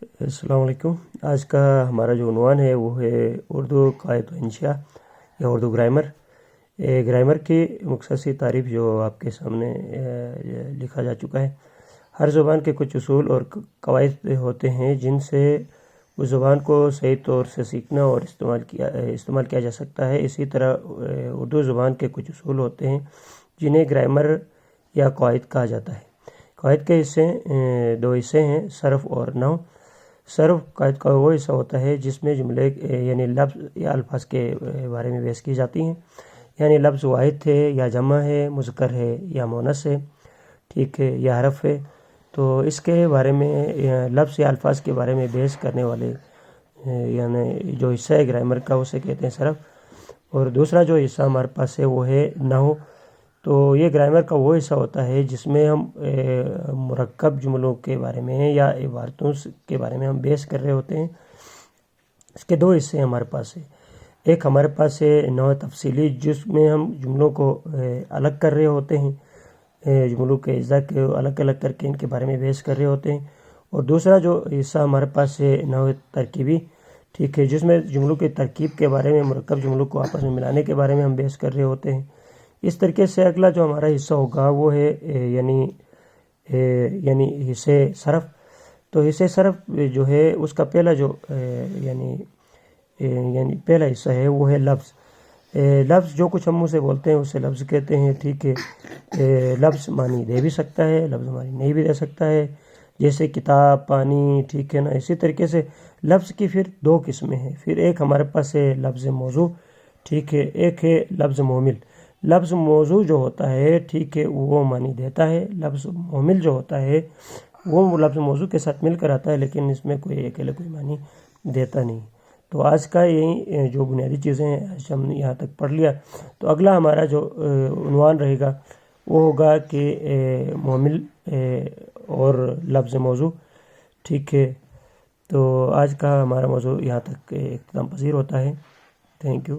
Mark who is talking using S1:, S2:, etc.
S1: السلام علیکم۔ آج کا ہمارا جو عنوان ہے وہ ہے اردو قواعد و انشاء یا اردو گرامر۔ گرامر کی مختصر تعریف جو آپ کے سامنے لکھا جا چکا ہے۔ ہر زبان کے کچھ اصول اور قواعد ہوتے ہیں جن سے اس زبان کو صحیح طور سے سیکھنا اور استعمال کیا جا سکتا ہے۔ اسی طرح اردو زبان کے کچھ اصول ہوتے ہیں جنہیں گرامر یا قواعد کہا جاتا ہے۔ قواعد کے دو حصے ہیں، صرف اور نحو۔ صرف قواعد کا وہ حصہ ہوتا ہے جس میں جملے یعنی لفظ یا الفاظ کے بارے میں بحث کی جاتی ہیں، یعنی لفظ واحد ہے یا جمع ہے، مذکر ہے یا مؤنث ہے، ٹھیک ہے، یا حرف ہے۔ تو اس کے بارے میں لفظ یا الفاظ کے بارے میں بحث کرنے والے یعنی جو حصہ ہے گرامر کا اسے کہتے ہیں صرف۔ اور دوسرا جو حصہ ہمارے پاس ہے وہ ہے نحو۔ تو یہ گرامر کا وہ حصہ ہوتا ہے جس میں ہم مرکب جملوں کے بارے میں یا عبارتوں کے بارے میں ہم بحث کر رہے ہوتے ہیں۔ اس کے دو حصے ہمارے پاس ہیں۔ ایک ہمارے پاس ہے نحو تفصیلی، جس میں ہم جملوں کو الگ کر رہے ہوتے ہیں، جملوں کے اجزاء کو الگ الگ کر کے ان کے بارے میں بحث کر رہے ہوتے ہیں۔ اور دوسرا جو حصہ ہمارے پاس ہے نحو ترکیبی، ٹھیک ہے، جس میں جملوں کی ترکیب کے بارے میں، مرکب جملوں کو آپس میں ملانے کے بارے میں ہم بحث کر رہے ہوتے ہیں۔ اس طریقے سے اگلا جو ہمارا حصہ ہوگا وہ ہے یعنی حصے صرف۔ تو حصے صرف جو ہے اس کا پہلا جو یعنی پہلا حصہ ہے وہ ہے لفظ۔ لفظ جو کچھ ہم منہ سے بولتے ہیں اسے لفظ کہتے ہیں، ٹھیک ہے۔ لفظ معنی دے بھی سکتا ہے، لفظ معنی نہیں بھی دے سکتا ہے، جیسے کتاب، پانی، ٹھیک ہے نا۔ اسی طریقے سے لفظ کی پھر دو قسمیں ہیں۔ پھر ایک ہمارے پاس ہے لفظ موضوع، ٹھیک ہے، ایک ہے لفظ محمل۔ لفظ موضوع جو ہوتا ہے، ٹھیک ہے، وہ معنی دیتا ہے۔ لفظ محمل جو ہوتا ہے وہ لفظ موضوع کے ساتھ مل کر آتا ہے، لیکن اس میں کوئی اکیلے کوئی معنی دیتا نہیں۔ تو آج کا یہی جو بنیادی چیزیں ہیں آج ہم نے یہاں تک پڑھ لیا۔ تو اگلا ہمارا جو عنوان رہے گا وہ ہوگا کہ محمل اور لفظ موضوع، ٹھیک ہے۔ تو آج کا ہمارا موضوع یہاں تک اختتام پذیر ہوتا ہے۔ Thank you.